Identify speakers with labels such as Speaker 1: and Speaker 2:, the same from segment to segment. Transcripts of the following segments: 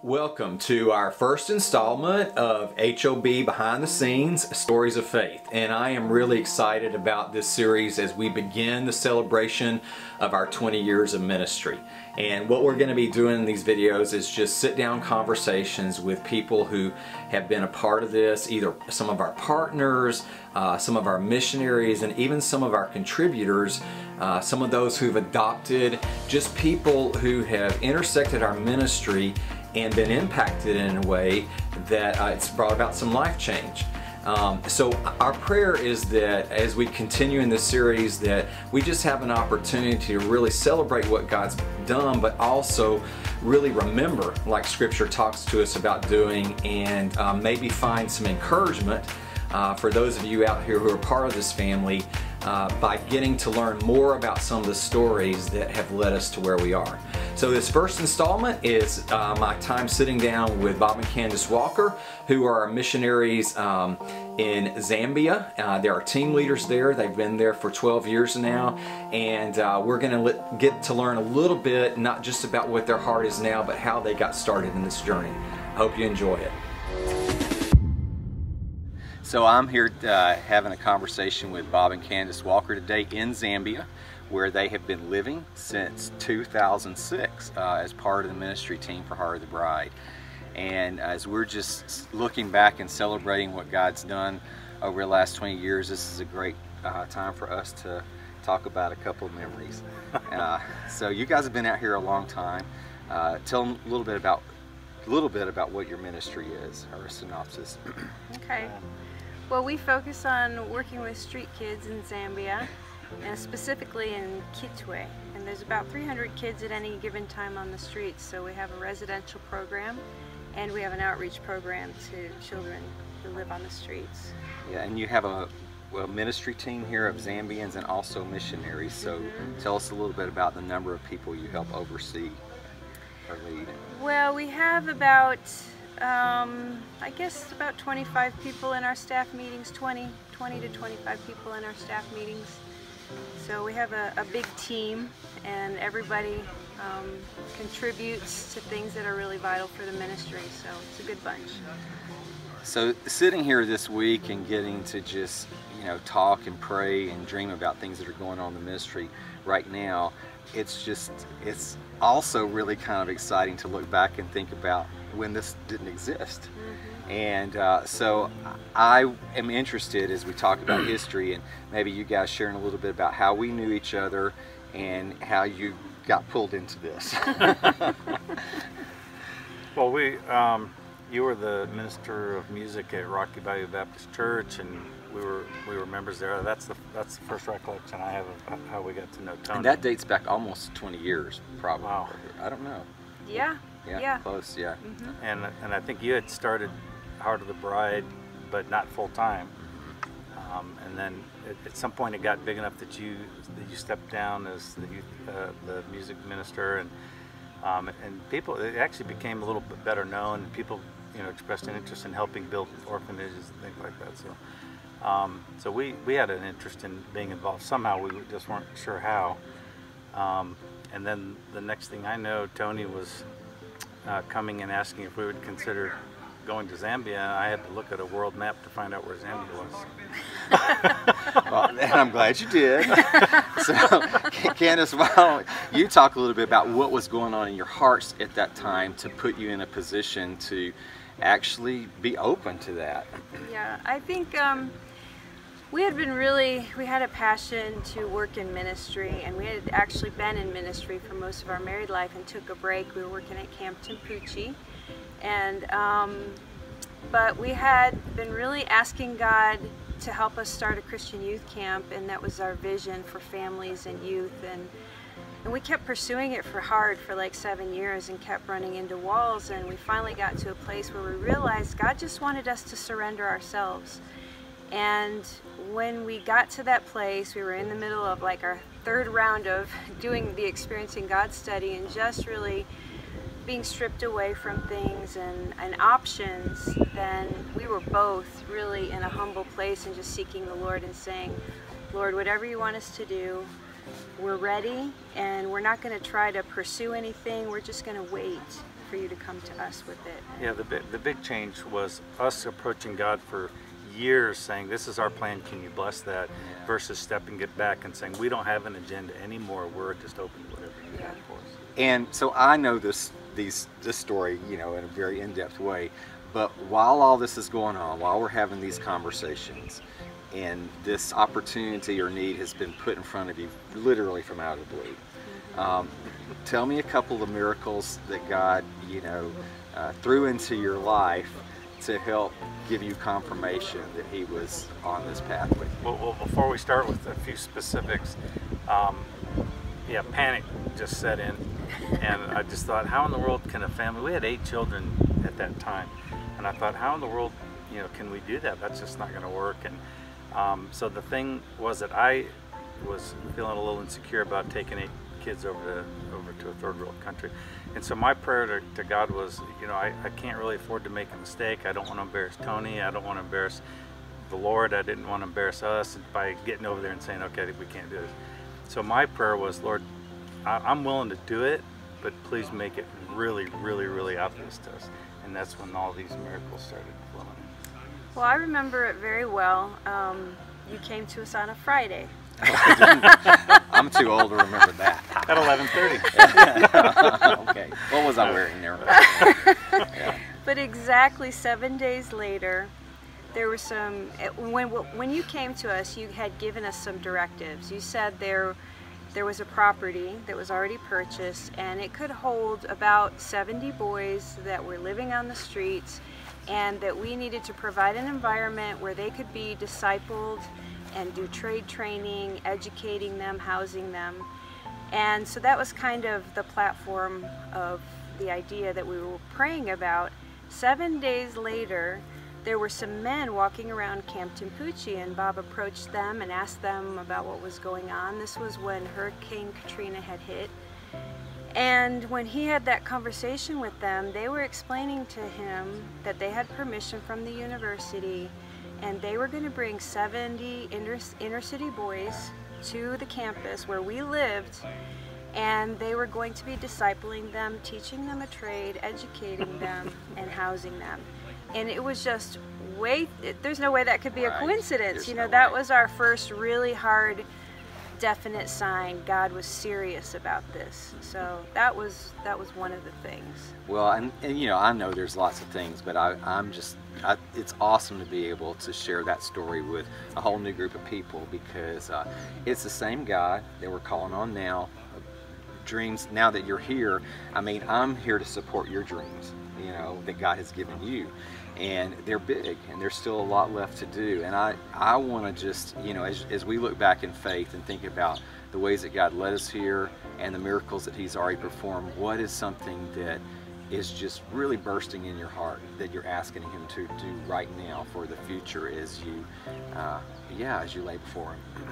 Speaker 1: Welcome to our first installment of HOB Behind the Scenes Stories of Faith, and I am really excited about this series as we begin the celebration of our 20 years of ministry. And what we're going to be doing in these videos is just sit down conversations with people who have been a part of this, either some of our partners, some of our missionaries, and even some of our contributors, some of those who've adopted, just people who have intersected our ministry and been impacted in a way that it's brought about some life change. So our prayer is that as we continue in this series that we just have an opportunity to really celebrate what God's done, but also really remember, like Scripture talks to us about doing, and maybe find some encouragement for those of you out here who are part of this family by getting to learn more about some of the stories that have led us to where we are. So this first installment is my time sitting down with Bob and Candace Walker, who are our missionaries in Zambia. They're our team leaders there. They've been there for 12 years now, and we're going to get to learn a little bit, not just about what their heart is now, but how they got started in this journey. I hope you enjoy it. So I'm here having a conversation with Bob and Candace Walker today in Zambia, where they have been living since 2006 as part of the ministry team for Heart of the Bride. And as we're just looking back and celebrating what God's done over the last 20 years, this is a great time for us to talk about a couple of memories. So you guys have been out here a long time. Tell them a little bit about what your ministry is, or a synopsis.
Speaker 2: Okay. Well, we focus on working with street kids in Zambia, and specifically in Kitwe. And there's about 300 kids at any given time on the streets. So we have a residential program, and we have an outreach program to children who live on the streets.
Speaker 1: Yeah, and you have a ministry team here of Zambians and also missionaries. So tell us a little bit about the number of people you help oversee or lead.
Speaker 2: Well, we have about I guess about 25 people in our staff meetings, 20 to 25 people in our staff meetings. So we have a big team, and everybody contributes to things that are really vital for the ministry, so it's a good bunch.
Speaker 1: So sitting here this week and getting to just, talk and pray and dream about things that are going on in the ministry right now, it's also really kind of exciting to look back and think about when this didn't exist. And so I am interested, as we talk about history, and maybe you guys sharing a little bit about how we knew each other and how you got pulled into this.
Speaker 3: Well, you were the minister of music at Rocky Bayou Baptist Church, and we were members there. That's the first recollection I have of how we got to know Tony.
Speaker 1: And that dates back almost 20 years, probably.
Speaker 3: Wow.
Speaker 1: I don't know.
Speaker 2: Yeah.
Speaker 1: Close, yeah.
Speaker 3: And I think you had started Heart of the Bride, but not full time. And then at some point it got big enough that you stepped down as the music minister, and people, it actually became a little bit better known. People expressed an interest in helping build orphanages and things like that. So we had an interest in being involved somehow. We just weren't sure how. And then the next thing I know, Tony was coming and asking if we would consider going to Zambia. I had to look at a world map to find out where Zambia was.
Speaker 1: Well, and I'm glad you did. So, Candace, why don't you talk a little bit about what was going on in your hearts at that time to put you in a position to actually be open to that?
Speaker 2: Yeah, I think we had a passion to work in ministry, and we had actually been in ministry for most of our married life and took a break. We were working at Camp Tempucci, and but we had been really asking God to help us start a Christian youth camp, and that was our vision for families and youth, and we kept pursuing it for like 7 years and kept running into walls, and we finally got to a place where we realized God just wanted us to surrender ourselves. And when we got to that place, we were in the middle of like our third round of doing the Experiencing God study, and just really being stripped away from things and options, then we were both really in a humble place and just seeking the Lord and saying, Lord, whatever you want us to do, we're ready, and we're not going to try to pursue anything. We're just going to wait for you to come to us with it.
Speaker 3: Yeah, the big change was us approaching God for years saying, this is our plan, can you bless that, versus stepping it back and saying, we don't have an agenda anymore, we're just open to whatever you have for us.
Speaker 1: And so I know this story, you know, in a very in-depth way, but while all this is going on, while we're having these conversations, and this opportunity or need has been put in front of you literally from out of the blue, tell me a couple of miracles that God, you know, threw into your life to help give you confirmation that He was on this pathway.
Speaker 3: Well, before we start with a few specifics, yeah, panic just set in, and I just thought, how in the world can a family, we had 8 children at that time, and I thought, how in the world, you know, can we do that? That's just not going to work. And so the thing was that I was feeling a little insecure about taking 8 kids over to a third world country. And so my prayer to God was, you know, I can't really afford to make a mistake. I don't want to embarrass Tony. I don't want to embarrass the Lord. I didn't want to embarrass us by getting over there and saying, okay, we can't do this. So my prayer was, Lord, I'm willing to do it, but please make it really, really, really obvious to us. And that's when all these miracles started flowing in.
Speaker 2: Well, I remember it very well. You came to us on a Friday.
Speaker 1: I'm too old to remember that.
Speaker 3: At 11:30.
Speaker 1: Okay. What was I wearing there? Yeah.
Speaker 2: But exactly 7 days later, there were some, when you came to us, you had given us some directives. You said there was a property that was already purchased, and it could hold about 70 boys that were living on the streets, and that we needed to provide an environment where they could be discipled and do trade training, educating them, housing them. And so that was kind of the platform of the idea that we were praying about. 7 days later, there were some men walking around Camp Tampuchi, and Bob approached them and asked them about what was going on. This was when Hurricane Katrina had hit. And when he had that conversation with them, they were explaining to him that they had permission from the university, and they were going to bring 70 inner city boys to the campus where we lived, and they were going to be discipling them, teaching them a trade, educating them, and housing them. And it was just there's no way that could be a coincidence. You know, that was our first really hard, definite sign God was serious about this. So that was one of the things.
Speaker 1: Well, and you know, I know there's lots of things, but it's awesome to be able to share that story with a whole new group of people, because it's the same God that we're calling on now. Dreams, now that you're here, I mean, I'm here to support your dreams, you know, that God has given you. And they're big, and there's still a lot left to do. And I want to just, you know, as we look back in faith and think about the ways that God led us here and the miracles that He's already performed, what is something that is just really bursting in your heart that you're asking Him to do right now for the future as you, as you lay before Him?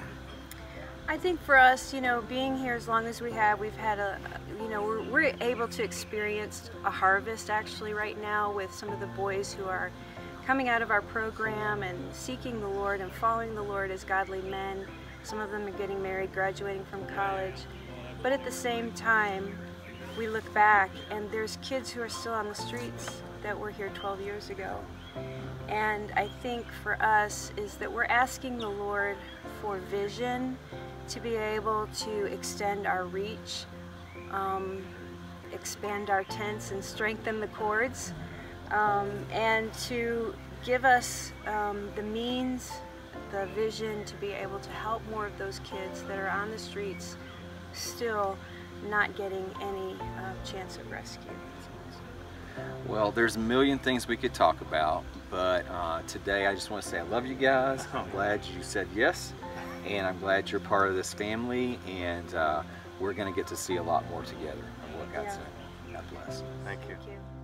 Speaker 2: I think for us, you know, being here as long as we have, we've had we're able to experience a harvest actually right now with some of the boys who are coming out of our program and seeking the Lord and following the Lord as godly men. Some of them are getting married, graduating from college. But at the same time, we look back and there's kids who are still on the streets that were here 12 years ago. And I think for us is that we're asking the Lord for vision to be able to extend our reach, expand our tents and strengthen the cords, and to give us the means, the vision to be able to help more of those kids that are on the streets still not getting any chance of rescue.
Speaker 1: Well, there's a million things we could talk about, but today I just want to say I love you guys. I'm glad you said yes, and I'm glad you're part of this family, and we're going to get to see a lot more together of what God said. God bless.
Speaker 3: Thank you.
Speaker 2: Thank you.